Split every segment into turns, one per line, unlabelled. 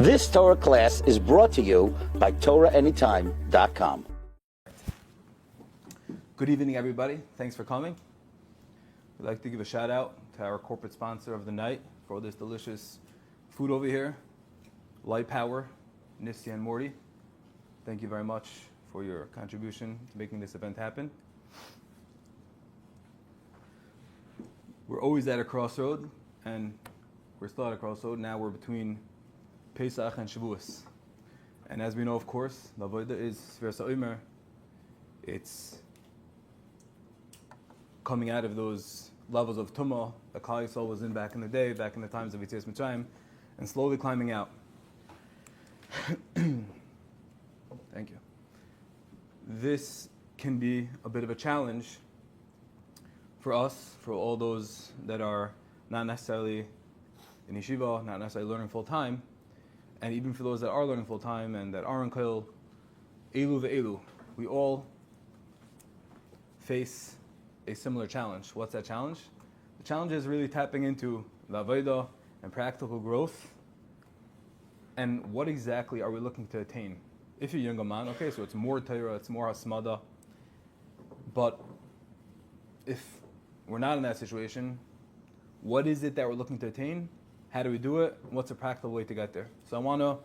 This Torah class is brought to you by TorahAnytime.com.
Good evening, everybody. Thanks for coming. We'd like to give a shout out to our corporate sponsor of the night for all this delicious food over here, Light Power, Nissi and Morty. Thank you very much for your contribution to making this event happen. We're always at a crossroad, and we're still at a crossroad. Now we're between Pesach and Shavuos. And as we know, of course, the avodah is Sefiras Haomer. It's coming out of those levels of Tumah that Klal Yisrael was in back in the day, back in the times of Yetzias Mitzrayim, and slowly climbing out. Thank you. This can be a bit of a challenge for us, for all those that are not necessarily in yeshiva, not necessarily learning full time, and even for those that are learning full time and that are in koil, elu ve'elu, we all face a similar challenge. What's that challenge? The challenge is really tapping into the avodah and practical growth. And what exactly are we looking to attain? If you're younger man, okay, so it's more Torah, it's more hasmada. But if we're not in that situation, what is it that we're looking to attain? How do we do it? What's a practical way to get there? So I want to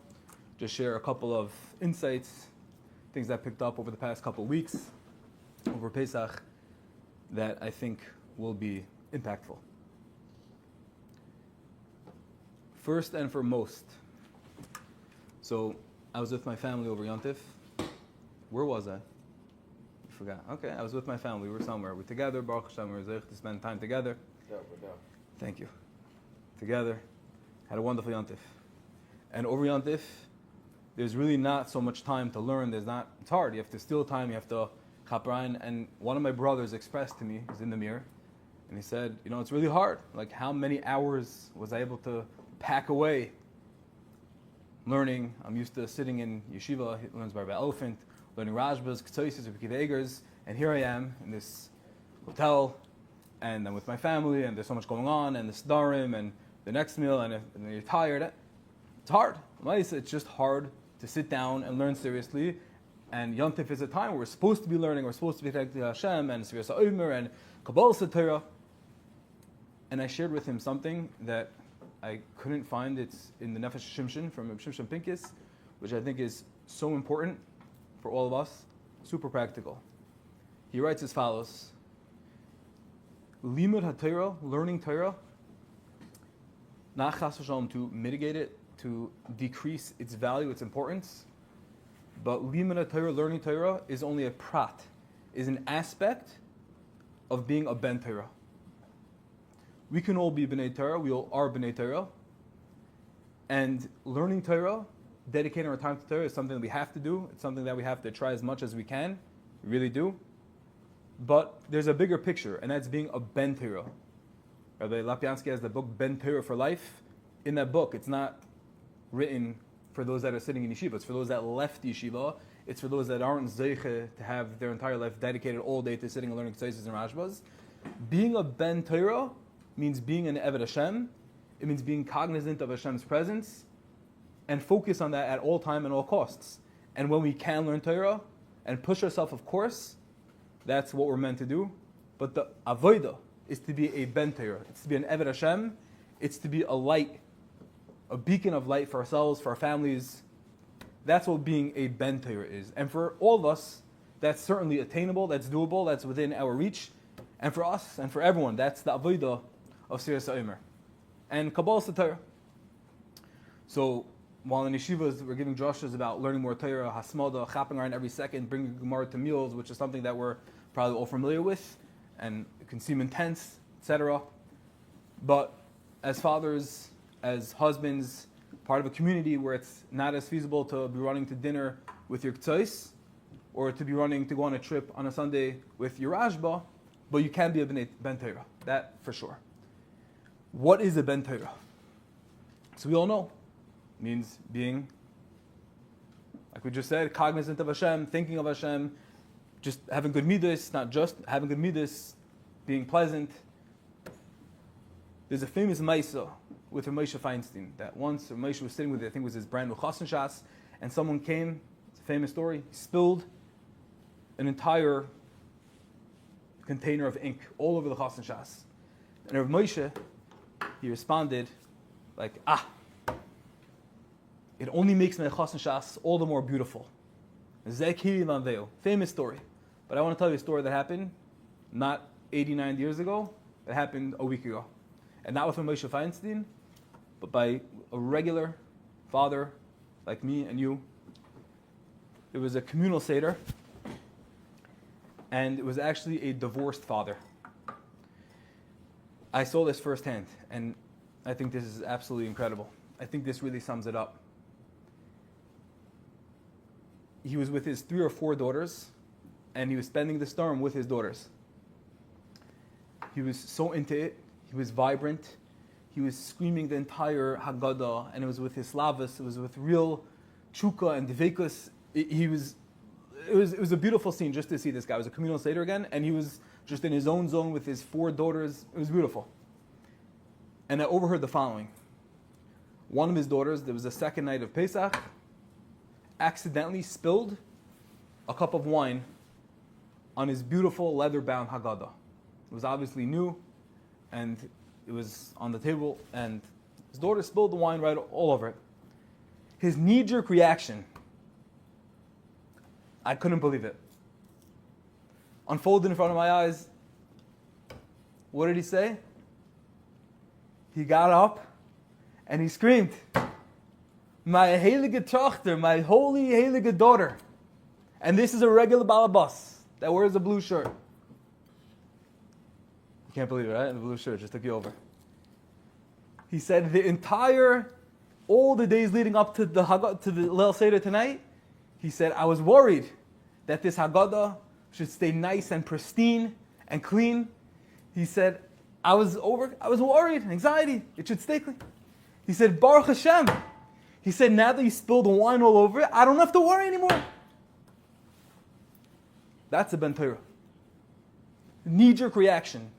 just share a couple of insights, things that I picked up over the past couple of weeks, over Pesach, that I think will be impactful. First and foremost, so I was with my family over Yontif. Where was I? I forgot. Okay, I was with my family. We were somewhere. We're together. Baruch Hashem, we're to spend time together. Thank you. Together. Had a wonderful Yontif. And over Yontif, there's really not so much time to learn. It's hard. You have to steal time. You have to chaperon. And one of my brothers expressed to me, he's in the mirror, and he said, it's really hard. Like, how many hours was I able to pack away learning? I'm used to sitting in yeshiva, he learns by Rabbi Elephant, learning Rashbas, Ketzosis, Rabbi Egers, and here I am in this hotel, and I'm with my family, and there's so much going on, and the Sdarim, and the next meal, and then you're tired. It's hard. It's just hard to sit down and learn seriously. And Yom Tov is a time where we're supposed to be learning, we're supposed to be connected to Hashem, and Sefiras Haomer, and Kabbalah Torah. And I shared with him something that I couldn't find. It's in the Nefesh Shimshon from Shimshon Pincus, which I think is so important for all of us, super practical. He writes as follows: Limud HaTorah, learning Torah, not chas v'shalom to mitigate it, to decrease its value, its importance, but limud HaTorah, learning Torah, is only a prat, is an aspect of being a ben Torah. We can all be b'nei Torah, we all are b'nei Torah, and learning Torah, dedicating our time to Torah is something that we have to do. It's something that we have to try as much as we can. We really do. But there's a bigger picture, and that's being a ben Torah. Rabbi Lapiansky has the book Ben Torah for Life. In that book, it's not written for those that are sitting in yeshiva. It's for those that left yeshiva. It's for those that aren't zeiche to have their entire life dedicated all day to sitting and learning Ketzosis and Rashbas. Being a ben Torah means being an Eved Hashem. It means being cognizant of Hashem's presence and focus on that at all time and all costs. And when we can learn Torah and push ourselves, of course, that's what we're meant to do. But the avodah is to be a ben Torah. It's to be an Eved Hashem. It's to be a light, a beacon of light for ourselves, for our families. That's what being a ben Torah is. And for all of us, that's certainly attainable, that's doable, that's within our reach. And for us and for everyone, that's the avodah of Sefiras Haomer and Kabbalah Torah. So while in yeshivas we're giving drashas about learning more Torah, hasmada, chapping around every second, bringing Gemara to meals, which is something that we're probably all familiar with, and it can seem intense, etc. But as fathers, as husbands, part of a community where it's not as feasible to be running to dinner with your k'tzais, or to be running to go on a trip on a Sunday with your rashba, but you can be a ben Torah, that for sure. What is a ben Torah? So we all know, it means being, like we just said, cognizant of Hashem, thinking of Hashem, just having good midas, not just having good midas, being pleasant. There's a famous Maisa with Moshe Feinstein. That once Moshe was sitting with, I think it was his brand new Chassan Shas, and someone came, it's a famous story, spilled an entire container of ink all over the Chassan Shas. And Rav Moshe, he responded like, it only makes my Chassan Shas all the more beautiful. Famous story. But I want to tell you a story that happened not 89 years ago, it happened a week ago. And not with Moshe Feinstein, but by a regular father like me and you. It was a communal seder, and it was actually a divorced father. I saw this firsthand, and I think this is absolutely incredible. I think this really sums it up. He was with his 3 or 4 daughters, and he was spending the storm with his daughters. He was so into it. He was vibrant. He was screaming the entire Haggadah, and it was with his slavas. It was with real chukah and devekus. It was a beautiful scene just to see this guy. It was a communal seder again, and he was just in his own zone with his 4 daughters. It was beautiful. And I overheard the following. One of his daughters, there was a second night of Pesach, accidentally spilled a cup of wine on his beautiful leather-bound Haggadah. It was obviously new, and it was on the table, and his daughter spilled the wine right all over it. His knee-jerk reaction, I couldn't believe it. Unfolded in front of my eyes, what did he say? He got up and he screamed, "My heilige Tochter, my holy heilige daughter." And this is a regular balabas that wears a blue shirt. You can't believe it, right? The blue shirt just took you over. He said all the days leading up to the Leil Seder tonight, he said, I was worried that this Haggadah should stay nice and pristine and clean. He said, I was worried, anxiety, it should stay clean. He said, Baruch Hashem. He said, now that you spilled the wine all over it, I don't have to worry anymore. That's a Ben Torah. Knee-jerk reaction.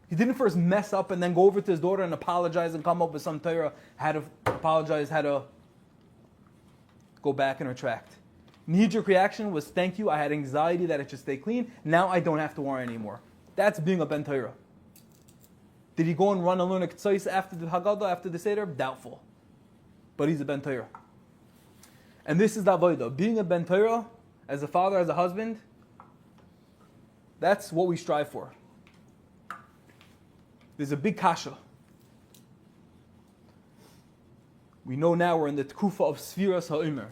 He didn't first mess up and then go over to his daughter and apologize and come up with some Torah, how to apologize, how to go back and retract. Knee-jerk reaction was, thank you, I had anxiety that it should stay clean, now I don't have to worry anymore. That's being a Ben Torah. Did he go and run and learn a Ketzos after the Haggadah, after the Seder? Doubtful. But he's a Ben Torah. And this is the Avodah. Being a Ben Torah, as a father, as a husband, that's what we strive for. There's a big kasha. We know now we're in the tkufa of Sefiras Haomer.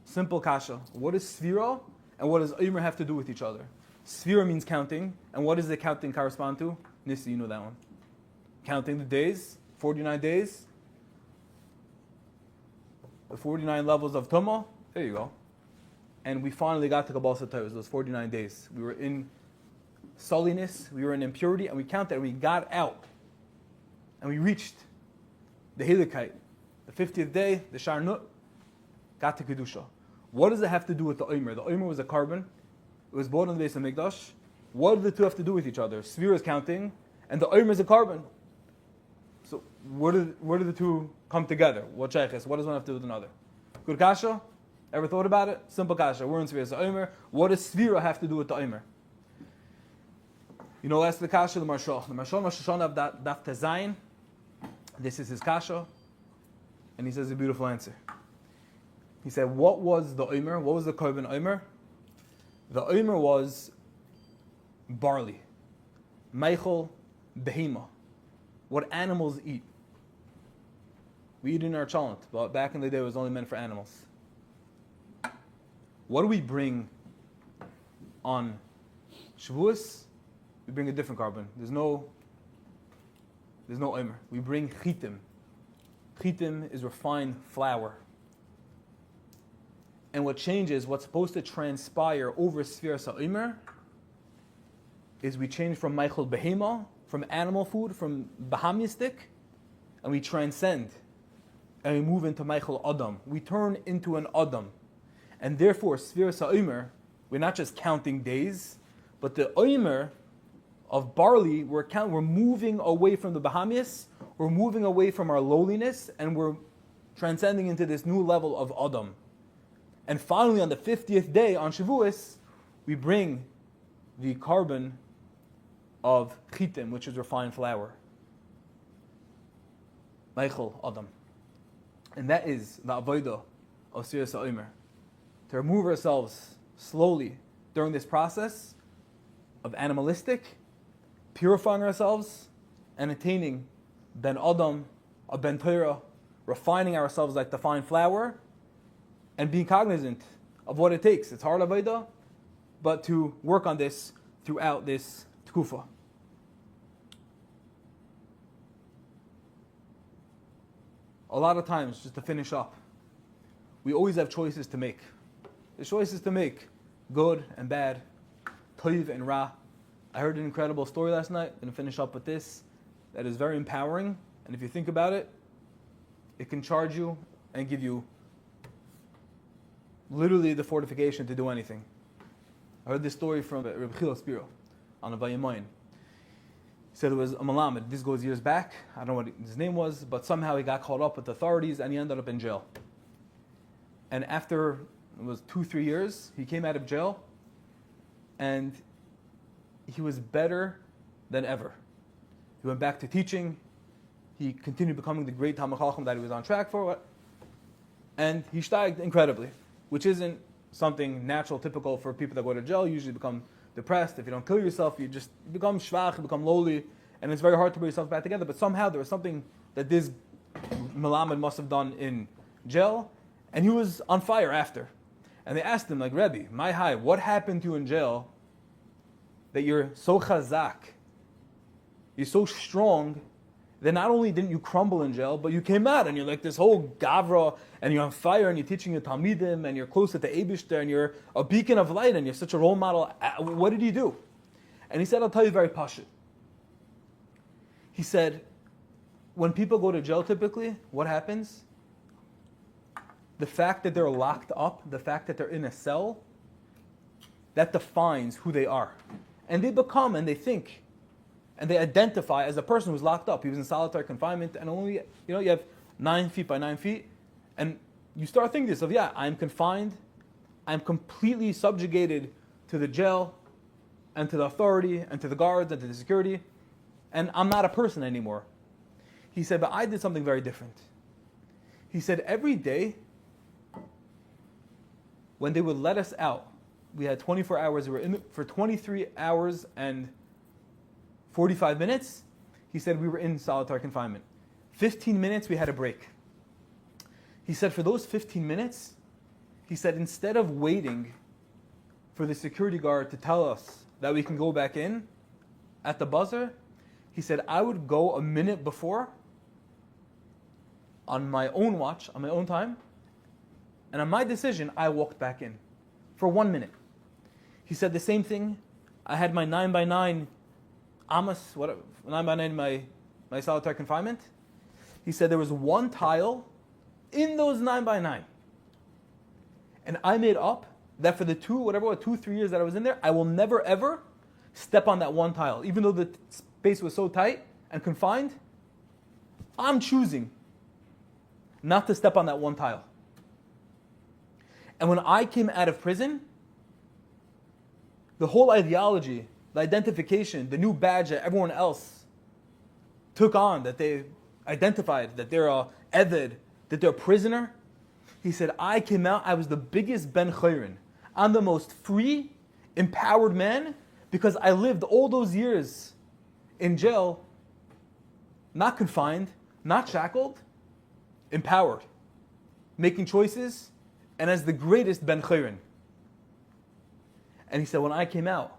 Simple kasha. What is Sefira and what does Haomer have to do with each other? Sefira means counting, and what does the counting correspond to? Nissi, you know that one. Counting the days, 49 days. The 49 levels of Tumah. There you go. And we finally got to Kabbalah Satayos, those 49 days. We were in sulliness, we were in impurity, and we counted, and we got out. And we reached the Hilikite, the 50th day, the Sharnut, got to Kedusha. What does it have to do with the Haomer? The Haomer was a carbon. It was born in the base of Mikdash. What do the two have to do with each other? Sefira is counting, and the Haomer is a carbon. So where do the two come together? What shaykhis? What does one have to do with another? Good kasha? Ever thought about it? Simple kasha. We're in Sefiras Haomer. What does Sefira have to do with the Haomer? You know, that's the kasha of the Marshal. The Marshal Rosh Hashanah of Daf Tezayin. This is his kasha. And he says a beautiful answer. He said, what was the Haomer? What was the korban Haomer? The Haomer was barley. Meichel behema. What animals eat. We eat in our chalent, but back in the day it was only meant for animals. What do we bring on Shavuos? We bring a different carbon. There's no Haomer. We bring chitim. Chitim is refined flour. And what changes, what's supposed to transpire over Sefiras Haomer, is we change from Meichel Behema, from animal food, from Bahamistic, and we transcend. And we move into Meichel Adam. We turn into an Adam. And therefore, Sefiras Haomer, we're not just counting days, but the Haomer of barley, we're moving away from the Bahamias, we're moving away from our lowliness, and we're transcending into this new level of Adam. And finally, on the 50th day, on Shavuos, we bring the carbon of chitim, which is refined flour. Meichel Adam. And that is the avodah of Sefiras Haomer. To remove ourselves slowly during this process of animalistic, purifying ourselves, and attaining ben Adam, a ben Torah, refining ourselves like the fine flour, and being cognizant of what it takes. It's hard avodah, but to work on this throughout this tkufa. A lot of times, just to finish up, we always have choices to make. There's choices to make, good and bad, toiv and ra. I heard an incredible story last night, I'm going to finish up with this, that is very empowering, and if you think about it, it can charge you and give you literally the fortification to do anything. I heard this story from Reb Chila Spiro on a Vayamoyin. He said it was a Malamed. This goes years back. I don't know what his name was, but somehow he got caught up with authorities and he ended up in jail. And after it was 2-3 years, he came out of jail and he was better than ever. He went back to teaching. He continued becoming the great Talmid Chacham that he was on track for. And he steiged incredibly, which isn't something natural, typical for people that go to jail. You usually become depressed. If you don't kill yourself, you just become shvach, you become lowly, and it's very hard to bring yourself back together. But somehow there was something that this Melamed must have done in jail, and he was on fire after. And they asked him, like, Rebbe, my high, what happened to you in jail that you're so chazak, you're so strong, that not only didn't you crumble in jail, but you came out and you're like this whole gavra, and you're on fire, and you're teaching your talmidim, and you're closer to Eibishter, and you're a beacon of light, and you're such a role model. What did you do? And he said, I'll tell you very pashut. He said, when people go to jail typically, what happens? The fact that they're locked up, the fact that they're in a cell, that defines who they are. And they become, and they think, and they identify as a person who's locked up. He was in solitary confinement, and only, you have 9 feet by 9 feet, and you start thinking to yourself, yeah, I'm confined, I'm completely subjugated to the jail, and to the authority, and to the guards, and to the security, and I'm not a person anymore. He said, but I did something very different. He said, every day, when they would let us out, we had 24 hours, we were in for 23 hours and 45 minutes, he said we were in solitary confinement. 15 minutes, we had a break. He said for those 15 minutes, he said instead of waiting for the security guard to tell us that we can go back in at the buzzer, he said I would go a minute before on my own watch, on my own time, and on my decision, I walked back in for 1 minute. He said the same thing. I had my 9x9 Amos, 9x9 my solitary confinement. He said there was one tile in those 9x9. And I made up that for the 2-3 years that I was in there, I will never ever step on that one tile. Even though the space was so tight and confined, I'm choosing not to step on that one tile. And when I came out of prison, the whole ideology, the identification, the new badge that everyone else took on, that they identified, that they're a eved, that they're a prisoner, he said, I came out, I was the biggest ben chayrin. I'm the most free, empowered man because I lived all those years in jail, not confined, not shackled, empowered, making choices, and as the greatest ben chayrin. And he said, when I came out,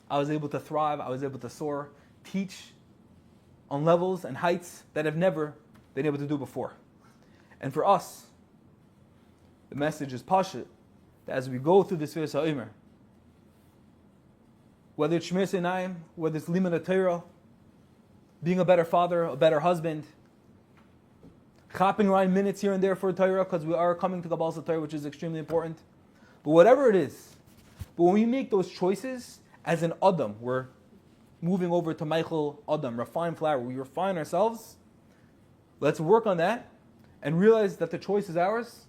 I was able to thrive, I was able to soar, teach on levels and heights that I've never been able to do before. And for us, the message is pashut, that as we go through this Sefiras Haomer, whether it's Shmir Seinayim, whether it's Limud Torah, being a better father, a better husband, chopping around minutes here and there for Torah, because we are coming to Kabbalas Torah, which is extremely important. But whatever it is, but when we make those choices as an Adam, we're moving over to Michael Adam, refined flour. We refine ourselves. Let's work on that and realize that the choice is ours.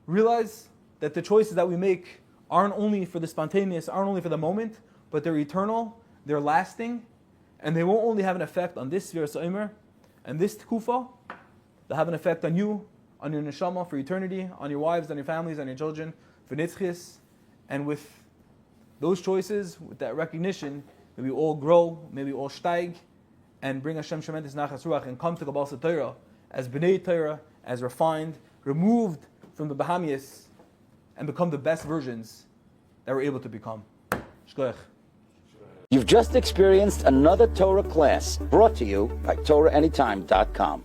Realize that the choices that we make aren't only for the spontaneous, aren't only for the moment, but they're eternal, they're lasting, and they won't only have an effect on this Sefiras Haomer and this Tkufa, they'll have an effect on you, on your neshama for eternity, on your wives, on your families, on your children, for nitzchis. And with those choices, with that recognition, may we all grow, may we all steig, and bring Hashem Shementis Nachas Ruach and come to Kabbalah Torah as B'nai Torah, as refined, removed from the Bahamias, and become the best versions that we're able to become. Shkoyach.
You've just experienced another Torah class brought to you by TorahAnytime.com.